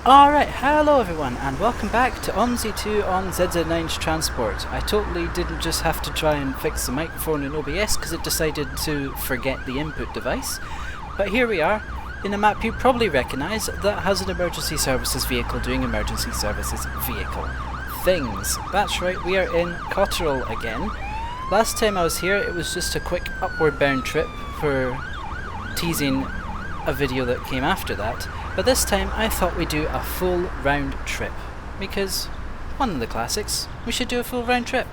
Alright, hello everyone and welcome back to OMSI2 on ZZ9's Transport. I totally didn't just have to try and fix the microphone in OBS because it decided to forget the input device. But here we are, in a map you probably recognise that has an emergency services vehicle doing emergency services vehicle things. That's right, we are in Cotterell again. Last time I was here it was just a quick upward bound trip for teasing a video that came after that, but this time I thought we'd do a full round trip because one of the classics, we should do a full round trip.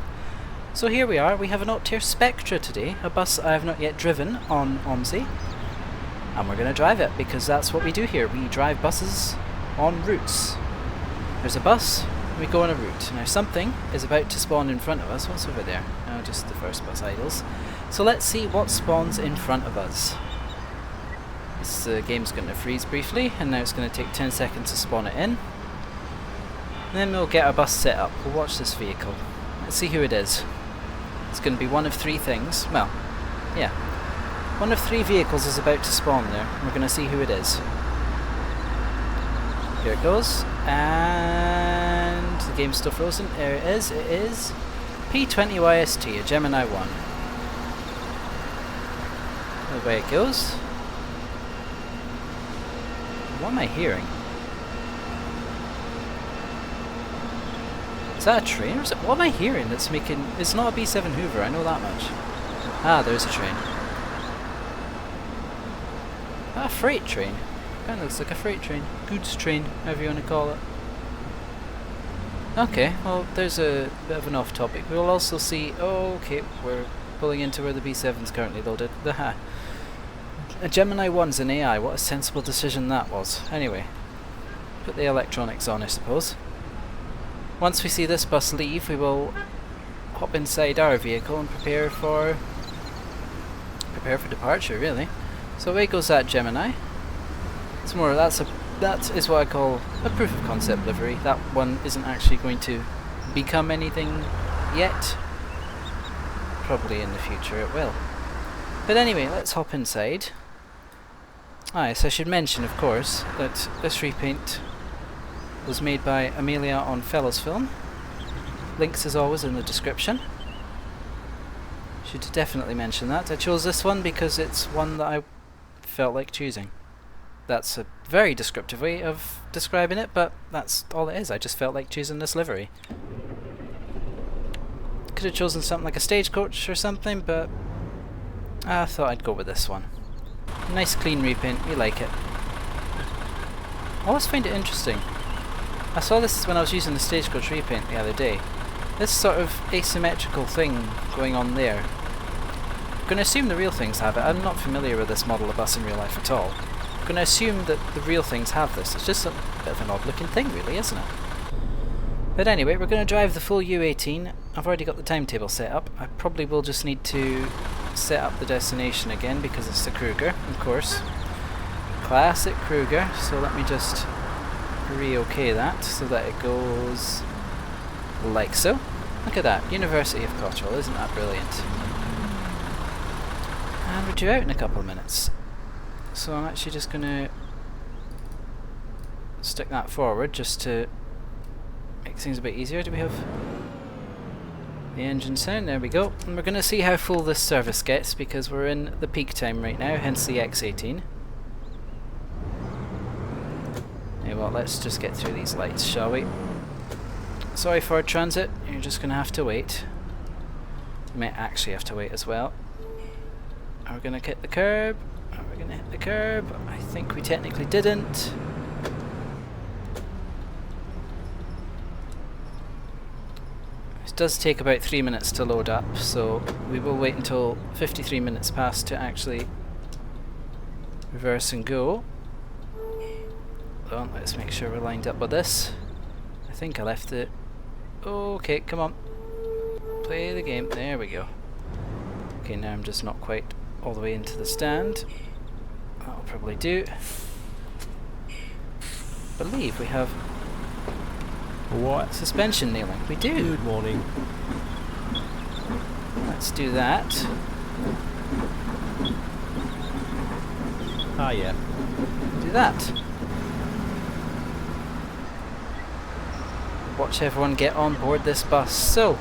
So here we are, we have an Optare Spectra today, a bus I have not yet driven on OMSI, and we're going to drive it because that's what we do here, we drive buses on routes. There's a bus, we go on a route. Now something is about to spawn in front of us. What's over there? Oh, just the first bus idles. So let's see what spawns in front of us. This game's going to freeze briefly, and now it's going to take 10 seconds to spawn it in. And then we'll get our bus set up. We'll watch this vehicle. Let's see who it is. It's going to be one of three things. Well, yeah. One of three vehicles is about to spawn there. We're going to see who it is. Here it goes. And the game's still frozen. There it is. It is P20 YST, a Gemini 1. Away it goes. What am I hearing? Is that a train or is it? What am I hearing that's making... It's not a B7 Hoover, I know that much. Ah, there's a train. A freight train. Kinda looks like a freight train. Goods train, however you want to call it. Okay, well there's a bit of an off topic. We'll also see... Oh, okay, we're pulling into where the B7's currently loaded. A Gemini 1's an AI, what a sensible decision that was. Anyway, put the electronics on I suppose. Once we see this bus leave we will hop inside our vehicle and prepare for departure really. So away goes that Gemini. It's more, that is what I call a proof of concept livery. That one isn't actually going to become anything yet. Probably in the future it will. But anyway, let's hop inside. Ah, yes, I should mention, of course, that this repaint was made by Amelia on Fellows Film. Links, as always, in the description. Should definitely mention that. I chose this one because it's one that I felt like choosing. That's a very descriptive way of describing it, but that's all it is. I just felt like choosing this livery. Could have chosen something like a stagecoach or something, but I thought I'd go with this one. Nice clean repaint, we like it. I always find it interesting. I saw this when I was using the stagecoach repaint the other day. This sort of asymmetrical thing going on there. I'm going to assume the real things have it. I'm not familiar with this model of bus in real life at all. I'm going to assume that the real things have this. It's just a bit of an odd looking thing really, isn't it? But anyway, we're going to drive the full U18. I've already got the timetable set up. I probably will just need to set up the destination again because it's the Kruger, of course. Classic Kruger, so let me just re-okay that so that it goes like so. Look at that, University of Cotterell, isn't that brilliant? And we're due out in a couple of minutes. So I'm actually just going to stick that forward just to make things a bit easier. Do we have the engine sound? There we go. And we're going to see how full this service gets because we're in the peak time right now, hence the X18. Okay, well, let's just get through these lights, shall we? Sorry, Ford Transit, you're just going to have to wait. You might actually have to wait as well. Are we going to hit the curb? Are we going to hit the curb? I think we technically didn't. It does take about 3 minutes to load up, so we will wait until 53 minutes pass to actually reverse and go. Well, let's make sure we're lined up with this. I think I left it. Okay, come on. Play the game. There we go. Okay, now I'm just not quite all the way into the stand. That'll probably do. I believe we have... What? Suspension nailing. We do. Good morning. Let's do that. Ah, yeah. Do that. watch everyone get on board this bus. So,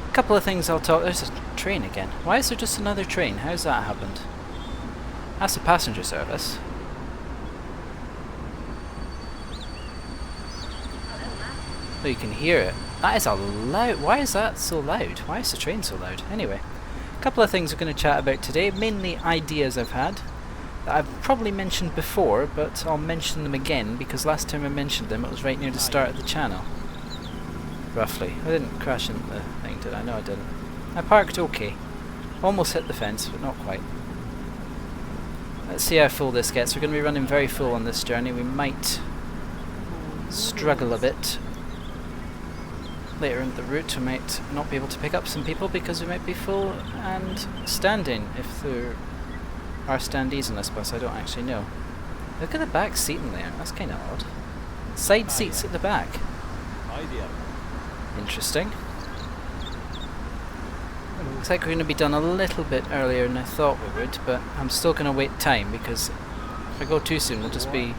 a couple of things I'll talk... There's a train again. Why is there just another train? How's that happened? That's a passenger service. Oh, you can hear it. That is a loud... Why is that so loud? Why is the train so loud? Anyway, a couple of things we're going to chat about today. Mainly ideas I've had that I've probably mentioned before, but I'll mention them again because last time I mentioned them it was right near the start of the channel. Roughly. I didn't crash into the thing, did I? No, I didn't. I parked okay. Almost hit the fence, but not quite. Let's see how full this gets. We're going to be running very full on this journey. We might struggle a bit later in the route. We might not be able to pick up some people because we might be full and standing. If there are standees on this bus, I don't actually know. Look at the back seating there. That's kind of odd. Side seats at the back. Interesting. Looks like we're going to be done a little bit earlier than I thought we would, but I'm still going to wait time because if I go too soon we'll just be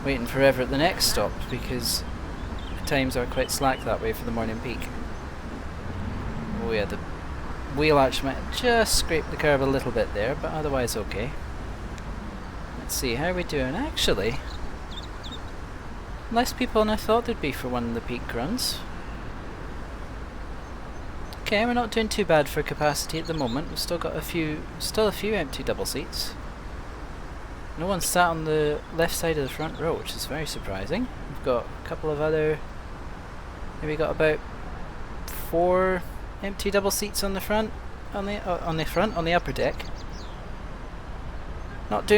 waiting forever at the next stop because the times are quite slack that way for the morning peak. Oh yeah, the wheel arch might just scrape the curb a little bit there, but otherwise okay. Let's see, how are we doing? Actually, less people than I thought there'd be for one of the peak runs. Okay, we're not doing too bad for capacity at the moment. We've still got a few empty double seats. No one sat on the left side of the front row, which is very surprising. We've got a couple of other... Maybe got about 4 empty double seats on the front, on the upper deck. Not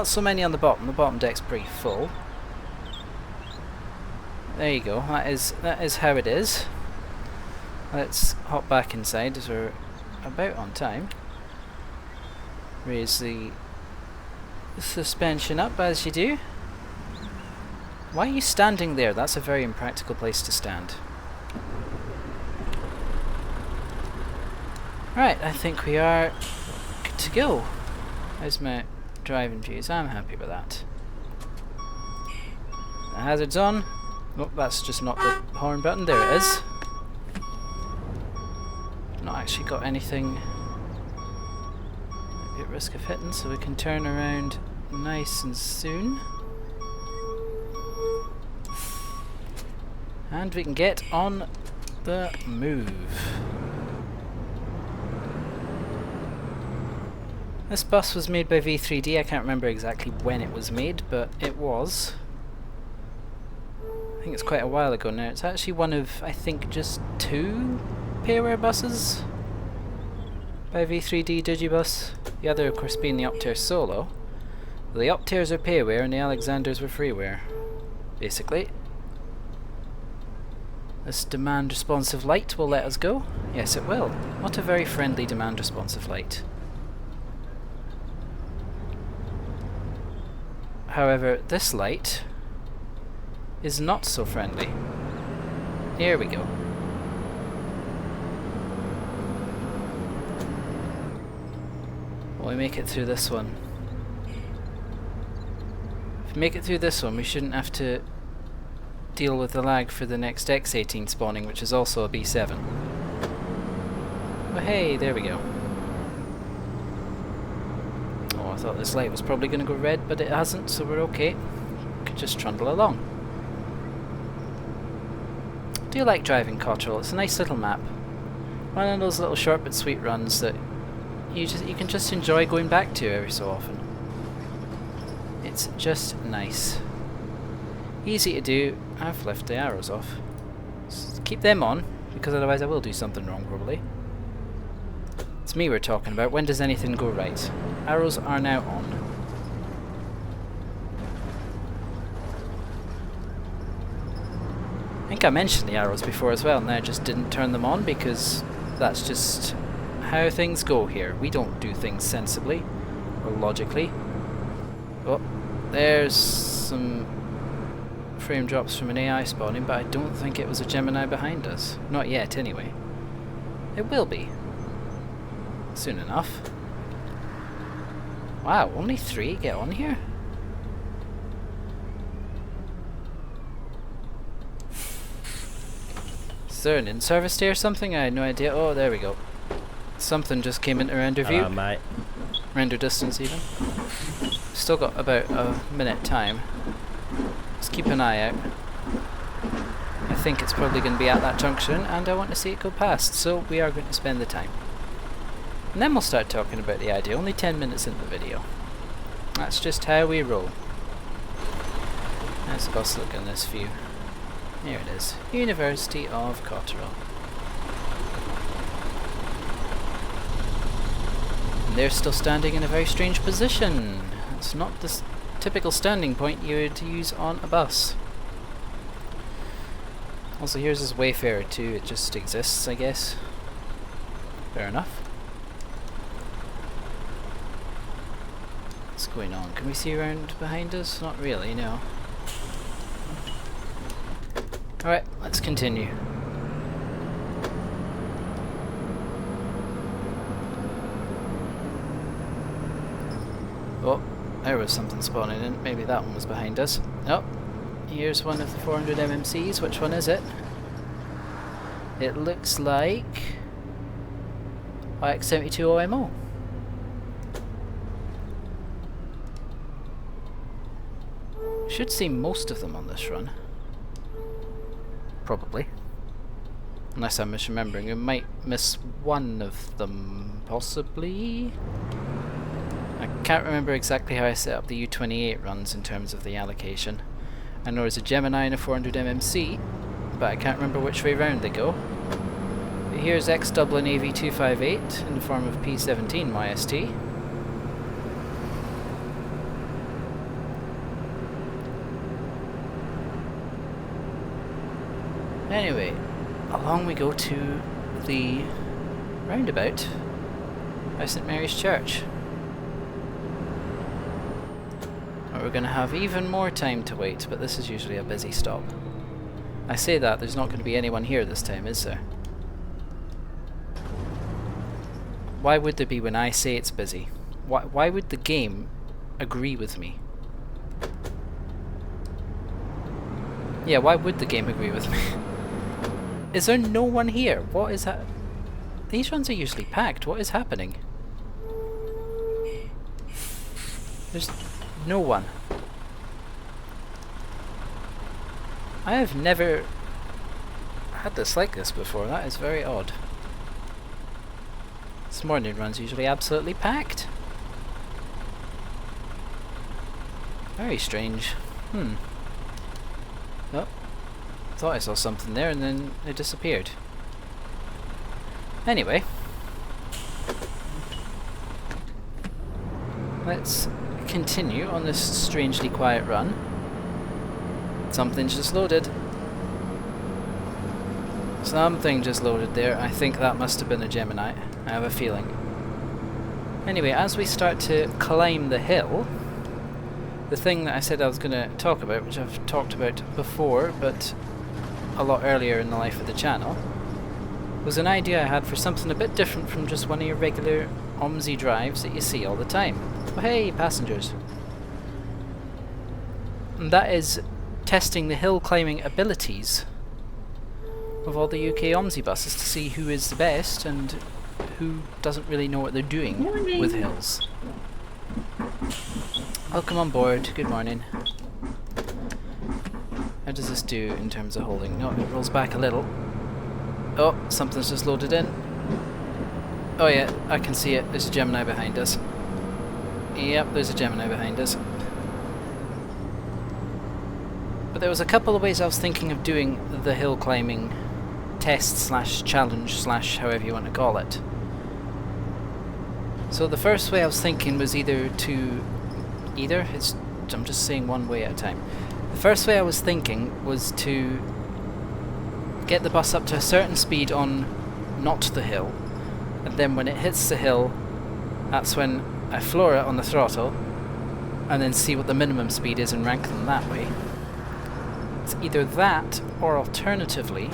so many on the bottom. The bottom deck's pretty full. There you go. That is how it is. Let's hop back inside as we're about on time. Raise the suspension up as you do. Why are you standing there? That's a very impractical place to stand. Right, I think we are good to go. How's my driving views? I'm happy with that. The hazard's on. Nope, that's just not the horn button. There it is. Not actually got anything at risk of hitting, so we can turn around nice and soon. And we can get on the move. This bus was made by V3D. I can't remember exactly when it was made, but it was. I think it's quite a while ago now. It's actually one of, I think, just 2 pairware buses by V3D Digibus. The other, of course, being the Optare Solo. The Optares are payware and the Alexanders were freeware, basically. This demand responsive light will let us go. Yes, it will. What a very friendly demand responsive light. However, this light is not so friendly. Here we go. Will we make it through this one? If we make it through this one, we shouldn't have to deal with the lag for the next X18 spawning, which is also a B7. Oh hey, there we go. Oh, I thought this light was probably going to go red, but it hasn't, so we're okay. We can just trundle along. I do like driving Cotarel. It's a nice little map. One of those little short but sweet runs that you can just enjoy going back to every so often. It's just nice. Easy to do. I've left the arrows off. Just keep them on, because otherwise I will do something wrong probably. It's me we're talking about. When does anything go right? Arrows are now on. I think I mentioned the arrows before as well, and I just didn't turn them on because that's just how things go here. We don't do things sensibly or logically. Oh, there's some frame drops from an AI spawning, but I don't think it was a Gemini behind us. Not yet, anyway. It will be. Soon enough. Wow, only 3 get on here? Is there an in-service day or something? I had no idea. Oh, there we go. Something just came into render view. Hello, mate. Render distance even. Still got about a minute time. Let's keep an eye out. I think it's probably going to be at that junction and I want to see it go past, so we are going to spend the time. And then we'll start talking about the idea, only 10 minutes in the video. That's just how we roll. How's the bus look in this view? Here it is. University of Cotterell. And they're still standing in a very strange position. It's not the typical standing point you would use on a bus. Also, here's this Wayfarer too, it just exists, I guess. Fair enough. What's going on? Can we see around behind us? Not really, no. Alright, let's continue. Oh, there was something spawning in. Maybe that one was behind us. Oh, here's one of the 400 MMCs. Which one is it? It looks like YX22 OMO. Should see most of them on this run. Probably. Unless I'm misremembering. We might miss one of them, possibly. I can't remember exactly how I set up the U18 runs in terms of the allocation. I know there's a Gemini and a 400 MMC, but I can't remember which way round they go. But here's X Dublin AV258 in the form of P17 YST. Anyway, along we go to the roundabout by St Mary's Church. We're going to have even more time to wait, but this is usually a busy stop. I say that, there's not going to be anyone here this time, is there? Why would there be when I say it's busy? Why would the game agree with me? Yeah, why would the game agree with me? Is there no one here? What is that? These runs are usually packed. What is happening? There's no one. I have never had this like this before. That is very odd. This morning run's usually absolutely packed. Very strange. Oh, thought I saw something there and then it disappeared. Anyway, let's continue on this strangely quiet run. Something's just loaded. Something just loaded there. I think that must have been a Gemini. I have a feeling. Anyway, as we start to climb the hill, the thing that I said I was going to talk about, which I've talked about before, but a lot earlier in the life of the channel, was an idea I had for something a bit different from just one of your regular OMSI drives that you see all the time. Oh, hey, passengers. And that is testing the hill climbing abilities of all the UK OMSI buses to see who is the best and who doesn't really know what they're doing with hills. Welcome on board, good morning. How does this do in terms of holding? No, it rolls back a little. Oh, something's just loaded in. Oh yeah, I can see it, there's a Gemini behind us. Yep, there's a Gemini behind us. But there was a couple of ways I was thinking of doing the hill climbing test slash challenge slash however you want to call it. So the first way I was thinking was I'm just saying one way at a time. The first way I was thinking was to get the bus up to a certain speed on not the hill, and then when it hits the hill, that's when I floor it on the throttle and then see what the minimum speed is and rank them that way. It's either that, or alternatively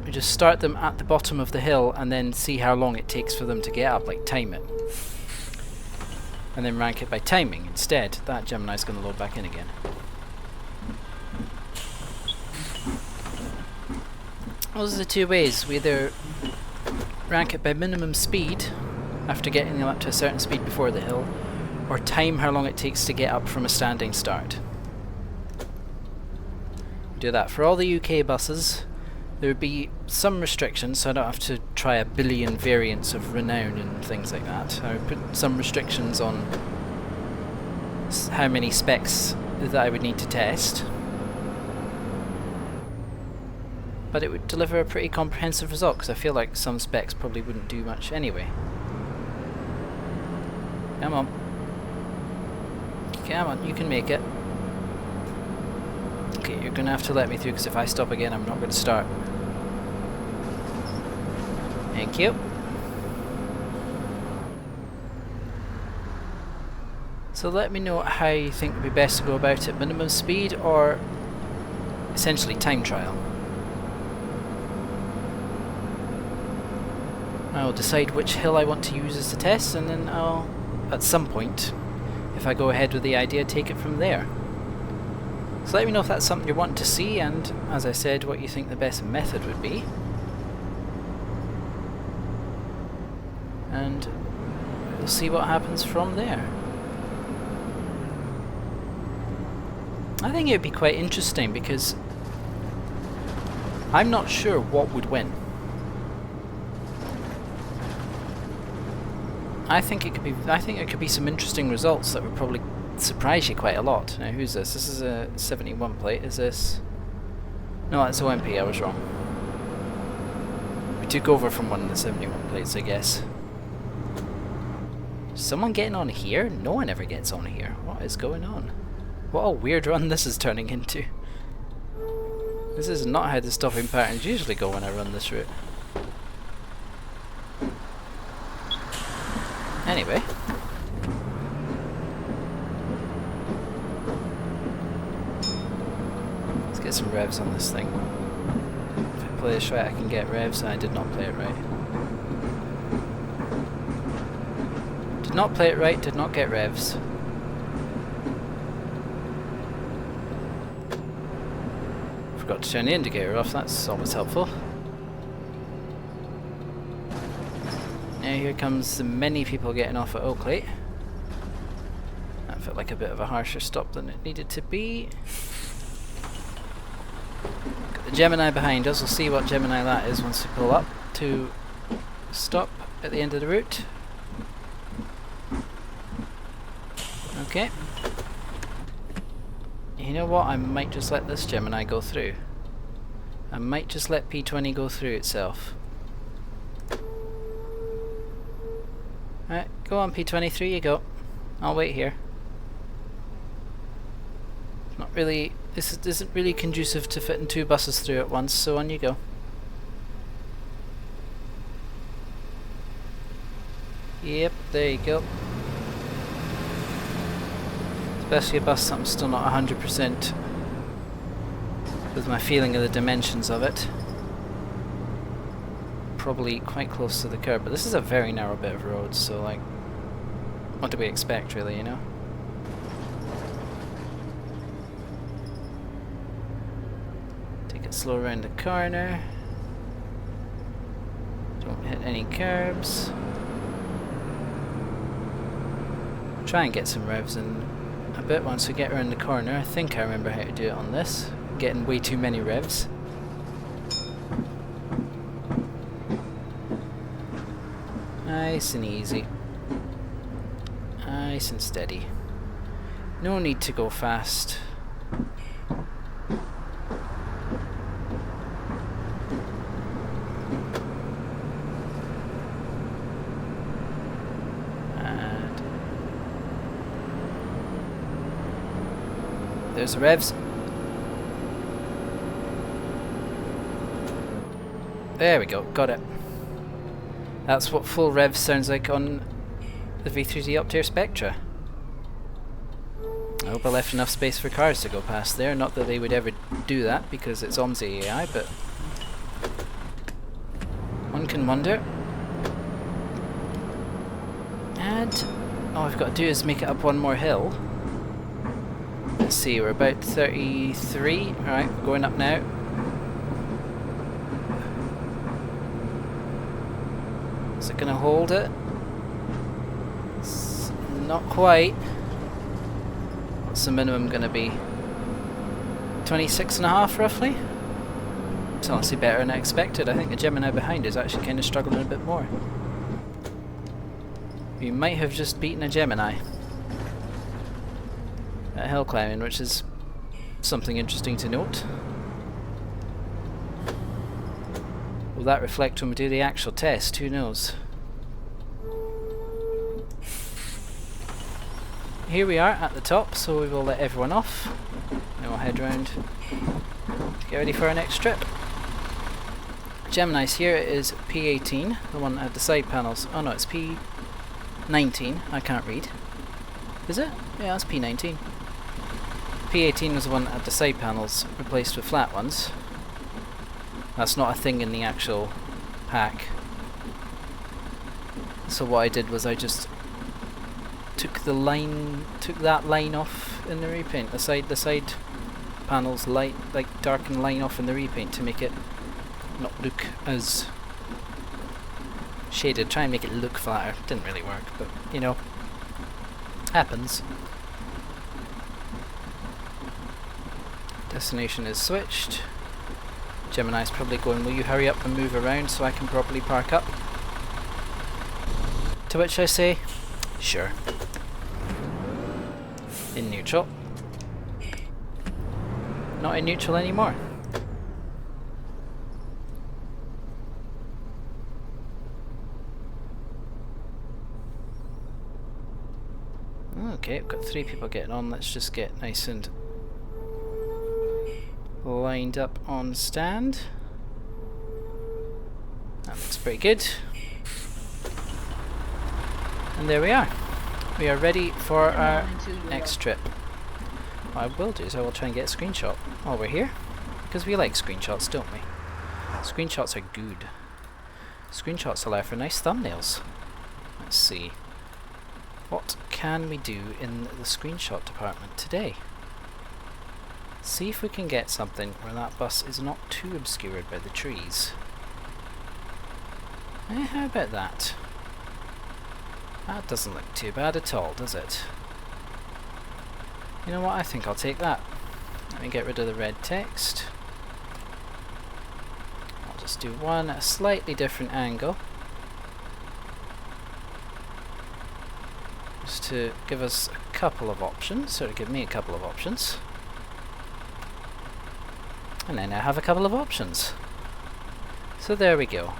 we just start them at the bottom of the hill and then see how long it takes for them to get up, like time it. And then rank it by timing instead. That Gemini's going to load back in again. Those are the two ways. We either rank it by minimum speed after getting them up to a certain speed before the hill, or time how long it takes to get up from a standing start. Do that. For all the UK buses, there would be some restrictions, so I don't have to try a billion variants of renown and things like that. I would put some restrictions on how many specs that I would need to test. But it would deliver a pretty comprehensive result, because I feel like some specs probably wouldn't do much anyway. Come on. Come on, you can make it. Okay, you're going to have to let me through, because if I stop again, I'm not going to start. Thank you. So let me know how you think would be best to go about it. Minimum speed or essentially time trial. I'll decide which hill I want to use as the test, and then I'll, at some point, if I go ahead with the idea, take it from there. So let me know if that's something you're wanting to see, and as I said, what you think the best method would be. And we'll see what happens from there. I think it would be quite interesting, because I'm not sure what would win. I think it could be some interesting results that would probably surprise you quite a lot. Now, who's this? This is a 71 plate. Is this? No, that's OMP. I was wrong. We took over from one of the 71 plates, I guess. Someone getting on here? No one ever gets on here. What is going on? What a weird run this is turning into. This is not how the stopping patterns usually go when I run this route. Anyway. Let's get some revs on this thing. If I play this right, I can get revs, and I did not play it right. Did not play it right, did not get revs. Forgot to turn the indicator off, that's always helpful. Now here comes the many people getting off at Oakley. That felt like a bit of a harsher stop than it needed to be. Got the Gemini behind us, we'll see what Gemini that is once we pull up to stop at the end of the route. Okay. You know what, I might just let this Gemini go through. I might just let P20 go through itself. Alright, go on P20, through you go. I'll wait here. Not really, this isn't really conducive to fitting two buses through at once, so on you go. Yep, there you go. Especially a bus that I'm still not 100% with my feeling of the dimensions of it. Probably quite close to the curb, but this is a very narrow bit of road, so like, what do we expect really, you know? Take it slow around the corner. Don't hit any curbs. Try and get some revs in a bit once we get around the corner. I think I remember how to do it on this. Getting way too many revs. Nice and easy. Nice and steady. No need to go fast. And there's the revs. There we go, got it. That's what full rev sounds like on the V3D Optare Spectra. I hope I left enough space for cars to go past there. Not that they would ever do that because it's OMSI AI, but one can wonder. And all I've got to do is make it up one more hill. Let's see, we're about 33. Alright, we're going up now. Is it going to hold it? Not quite. What's the minimum going to be? 26.5 roughly? It's honestly better than I expected. I think the Gemini behind is actually kind of struggling a bit more. We might have just beaten a Gemini at hill climbing, which is something interesting to note. Will that reflect when we do the actual test? Who knows? Here we are at the top, so we will let everyone off. Then we'll head round to get ready for our next trip. Gemini's here is P18, the one that had the side panels. Oh no, it's P19. I can't read. Is it? Yeah, that's P19. P18 was the one that had the side panels replaced with flat ones. That's not a thing in the actual pack. So what I did was I just took that line off in the repaint. The side panels darken line off in the repaint to make it not look as shaded. Try and make it look flatter. Didn't really work, but you know, happens. Destination is switched. Gemini's probably going, will you hurry up and move around so I can properly park up? To which I say, sure. In neutral. Not in neutral anymore. Okay, we've got 3 people getting on. Let's just get nice and lined up on stand. That looks pretty good. And there we are. We are ready for our next trip. What I will do is I will try and get a screenshot while we're here, because we like screenshots, don't we? Screenshots are good. Screenshots allow for nice thumbnails. Let's see. What can we do in the screenshot department today? See if we can get something where that bus is not too obscured by the trees. How about that? That doesn't look too bad at all, does it? You know what, I think I'll take that. Let me get rid of the red text. I'll just do one at a slightly different angle. Just to give us a couple of options, or to give me a couple of options. And then I have a couple of options. So there we go.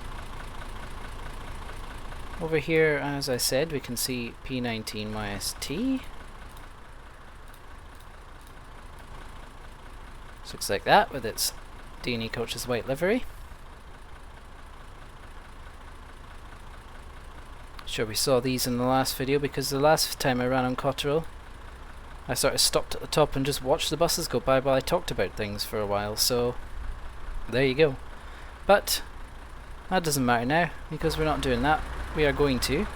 Over here, as I said, we can see P19 YST. Looks like that with its D&E Coaches white livery. Sure, we saw these in the last video, because the last time I ran on Cotterell, I sort of stopped at the top and just watched the buses go by while I talked about things for a while, so there you go. But that doesn't matter now, because we're not doing that. We are going to,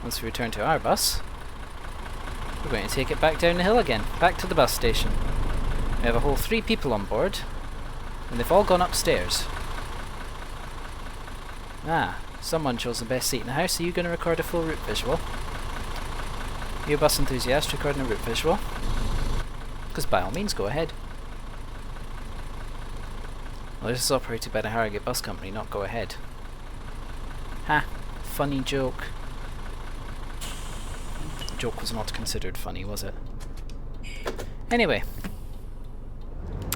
once we return to our bus, we're going to take it back down the hill again, back to the bus station. We have a whole 3 people on board, and they've all gone upstairs. Ah, someone chose the best seat in the house. Are you going to record a full route visual? You a bus enthusiast recording a route visual? Because by all means, go ahead. Well, this is operated by the Harrogate Bus Company, not Go Ahead. Ha! Funny joke. The joke was not considered funny, was it? Anyway,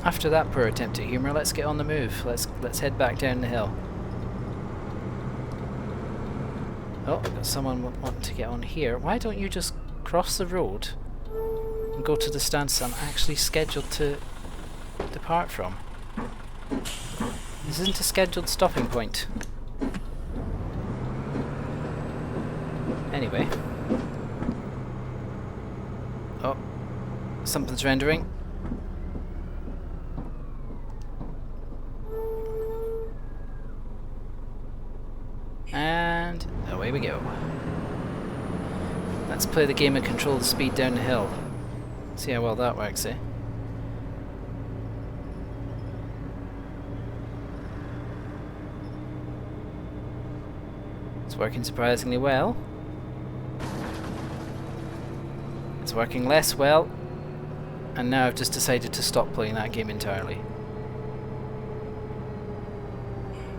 after that poor attempt at humour, let's get on the move. Let's head back down the hill. Oh, got someone wanting to get on here. Why don't you just cross the road and go to the stance I'm actually scheduled to depart from? This isn't a scheduled stopping point. Anyway. Oh, something's rendering. And away we go. Let's play the game and control the speed down the hill. See how well that works, eh? It's working surprisingly well. It's working less well. And now I've just decided to stop playing that game entirely.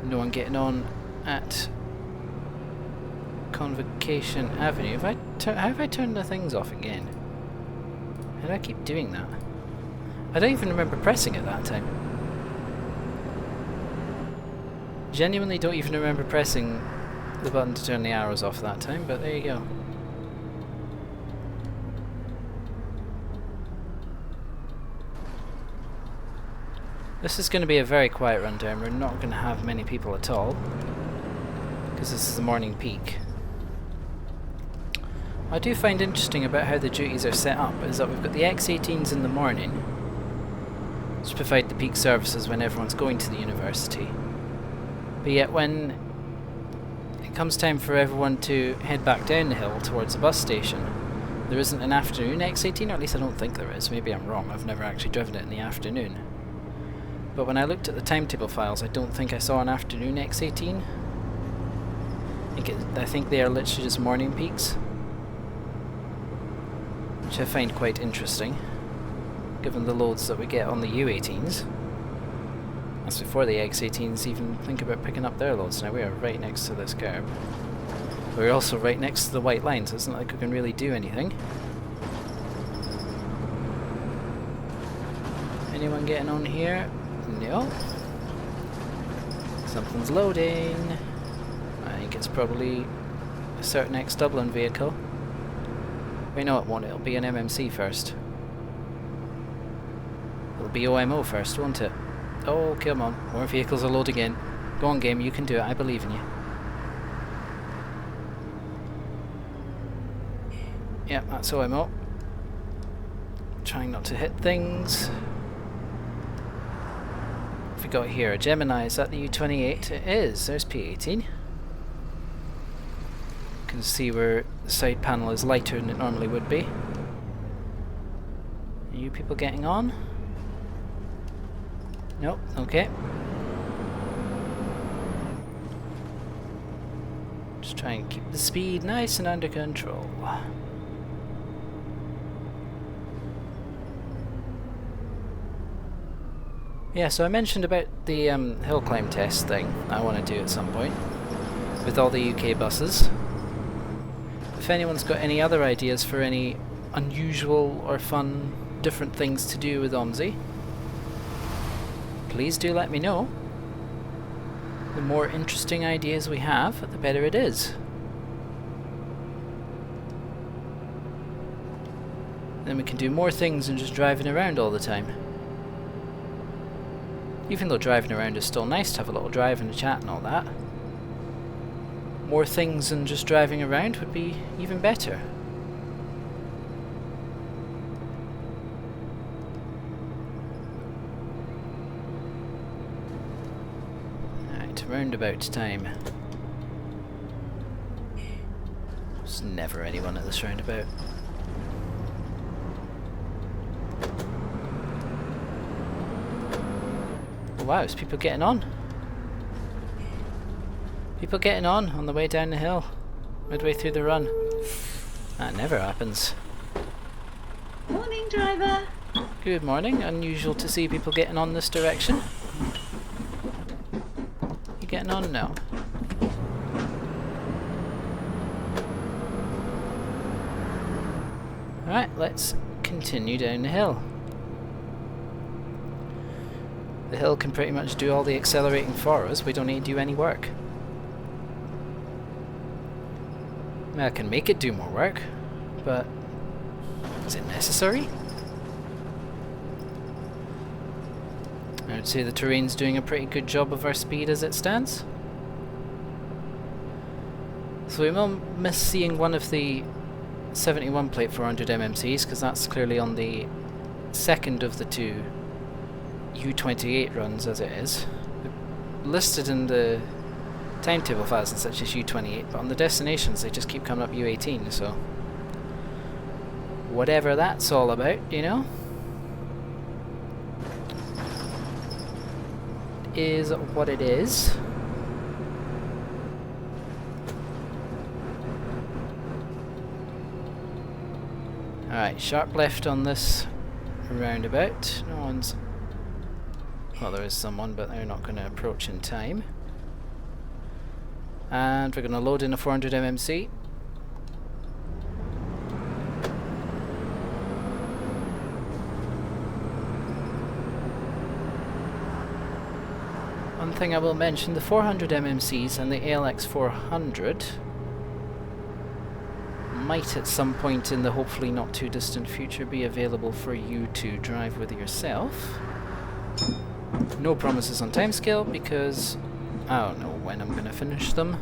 No one getting on at Convocation Avenue. How have I turned the things off again? How do I keep doing that? I don't even remember pressing it that time. Genuinely don't even remember pressing the button to turn the arrows off that time, but there you go. This is going to be a very quiet rundown. We're not going to have many people at all, because this is the morning peak. What I do find interesting about how the duties are set up is that we've got the X18s in the morning, which provide the peak services when everyone's going to the university. But yet when it comes time for everyone to head back down the hill towards the bus station, there isn't an afternoon X18, or at least I don't think there is. Maybe I'm wrong, I've never actually driven it in the afternoon. But when I looked at the timetable files, I don't think I saw an afternoon X18. I think they are literally just morning peaks, which I find quite interesting, given the loads that we get on the U18s. That's before the X18s even think about picking up their loads. Now we are right next to this curb. We're also right next to the white line, so it's not like we can really do anything. Anyone getting on here? No. Something's loading. I think it's probably a certain ex-Dublin vehicle. Wait, no it won't. It'll be an MMC first. It'll be OMO first, won't it? Oh, come on. More vehicles are loading in. Go on, game. You can do it. I believe in you. Yeah, that's OMO. Trying not to hit things. What have we got here? A Gemini. Is that the U28? It is. There's P18. You can see where the side panel is lighter than it normally would be. Are you people getting on? Nope, okay. Just try and keep the speed nice and under control. Yeah, so I mentioned about the hill climb test thing I want to do at some point with all the UK buses. If anyone's got any other ideas for any unusual or fun different things to do with OMSI, please do let me know. The more interesting ideas we have, the better it is. Then we can do more things than just driving around all the time. Even though driving around is still nice to have a little drive and a chat and all that, more things than just driving around would be even better. Roundabout time. There's never anyone at this roundabout. Oh wow, there's people getting on. People getting on the way down the hill, midway through the run. That never happens. Morning, driver. Good morning. Unusual to see people getting on this direction. Getting on now. Alright, let's continue down the hill. The hill can pretty much do all the accelerating for us. We don't need to do any work. I mean, I can make it do more work, but is it necessary? I would say the terrain's doing a pretty good job of our speed as it stands. So we will miss seeing one of the 71 plate 400 MMCs, because that's clearly on the second of the two U28 runs as it is. Listed in the timetable files and such as U28, but on the destinations they just keep coming up U18, so whatever that's all about, you know? Is what it is. Alright, sharp left on this roundabout. No one's... well, there is someone, but they're not going to approach in time. And we're going to load in a 400 MMC. One thing I will mention, the 400 MMCs and the ALX 400 might at some point in the hopefully not too distant future be available for you to drive with yourself. No promises on timescale because I don't know when I'm going to finish them.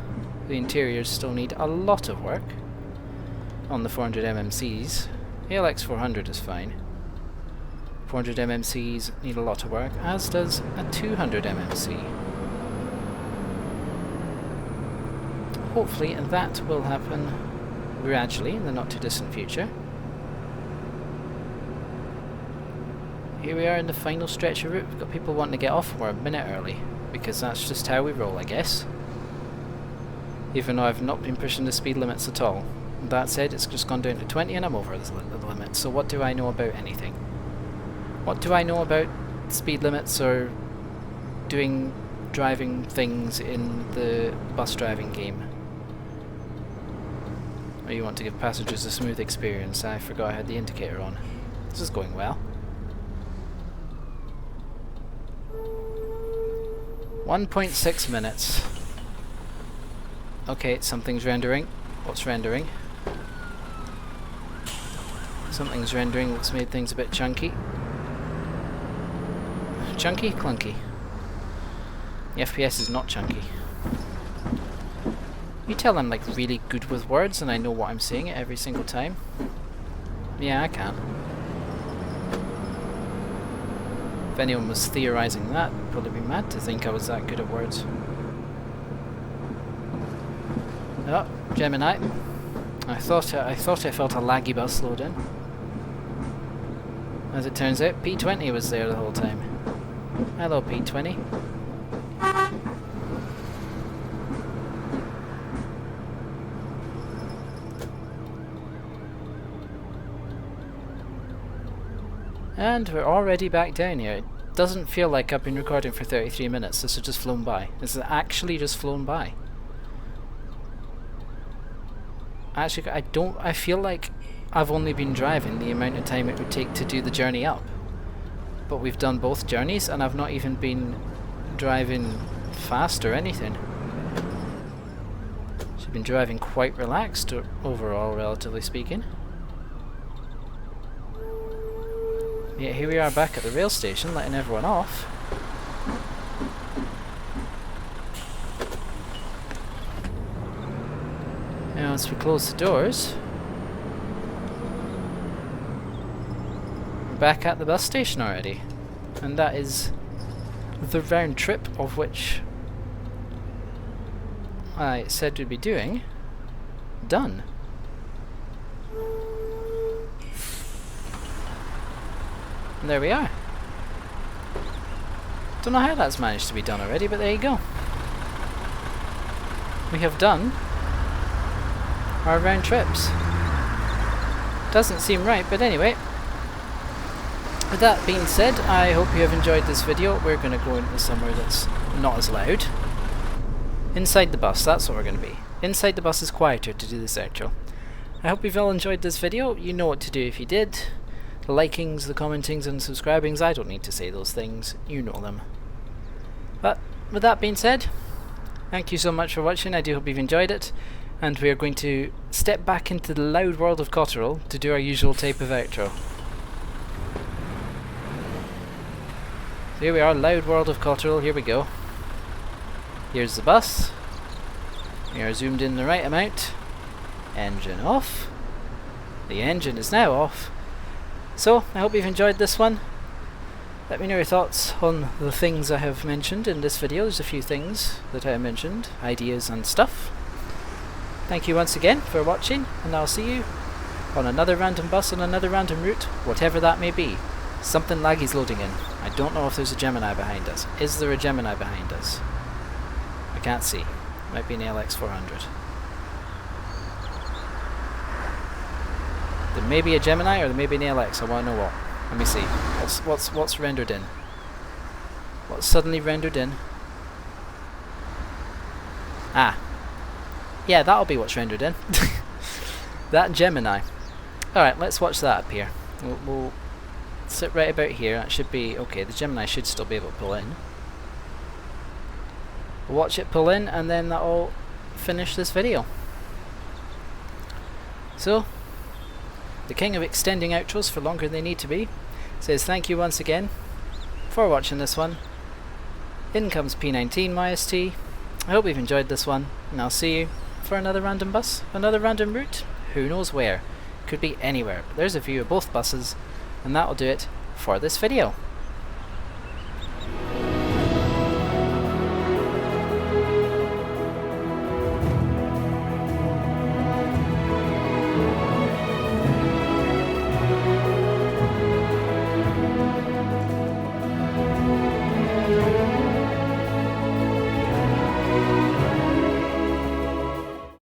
The interiors still need a lot of work on the 400 MMCs. ALX 400 is fine. 400 MMCs need a lot of work, as does a 200 MMC. Hopefully that will happen gradually in the not too distant future. Here we are in the final stretch of route. We've got people wanting to get off. We're a minute early, because that's just how we roll, I guess. Even though I've not been pushing the speed limits at all. That said, it's just gone down to 20 and I'm over the limit, so what do I know about anything? What do I know about speed limits or driving things in the bus driving game? Or you want to give passengers a smooth experience? I forgot I had the indicator on. This is going well. 1.6 minutes. Okay, something's rendering. What's rendering? Something's rendering that's made things a bit chunky. Chunky? Clunky. The FPS is not chunky. You tell I'm like really good with words and I know what I'm saying every single time. Yeah, I can. If anyone was theorizing that, they'd probably be mad to think I was that good at words. Oh, Gemini. I thought I felt a laggy bus load in. As it turns out, P20 was there the whole time. Hello, P20. And we're already back down here. It doesn't feel like I've been recording for 33 minutes. This has just flown by. This has actually just flown by. Actually, I feel like I've only been driving the amount of time it would take to do the journey up. But we've done both journeys and I've not even been driving fast or anything. She's been driving quite relaxed overall, relatively speaking. Yeah, here we are back at the rail station, letting everyone off. Now, once we close the doors, we're back at the bus station already. And that is the round trip of which I said we'd be doing done. And there we are. Don't know how that's managed to be done already, but there you go. We have done our round trips. Doesn't seem right, but anyway. With that being said, I hope you have enjoyed this video. We're going to go into somewhere that's not as loud. Inside the bus, that's what we're going to be. Inside the bus is quieter to do this outro. I hope you've all enjoyed this video. You know what to do if you did. The likings, the commentings and subscribings, I don't need to say those things, you know them. But with that being said, thank you so much for watching, I do hope you've enjoyed it, and we are going to step back into the loud world of Cotterell to do our usual type of outro. So here we are, loud world of Cotterell, here we go. Here's the bus, we are zoomed in the right amount, engine off, the engine is now off. So, I hope you've enjoyed this one. Let me know your thoughts on the things I have mentioned in this video. There's a few things that I mentioned, ideas and stuff. Thank you once again for watching, and I'll see you on another random bus on another random route, whatever that may be. Something laggy's loading in. I don't know if there's a Gemini behind us. Is there a Gemini behind us? I can't see. Might be an ALX 400. There may be a Gemini or there may be an ALX. I want to know what. Let me see. What's rendered in? What's suddenly rendered in? Ah. Yeah, that'll be what's rendered in. That Gemini. Alright, let's watch that appear. We'll sit right about here. That should be okay. The Gemini should still be able to pull in. We'll watch it pull in and then that'll finish this video. So, the king of extending outros for longer than they need to be says thank you once again for watching this one. In comes P19 YST. I hope you've enjoyed this one, and I'll see you for another random bus, another random route, who knows where. Could be anywhere, but there's a view of both buses, and that'll do it for this video.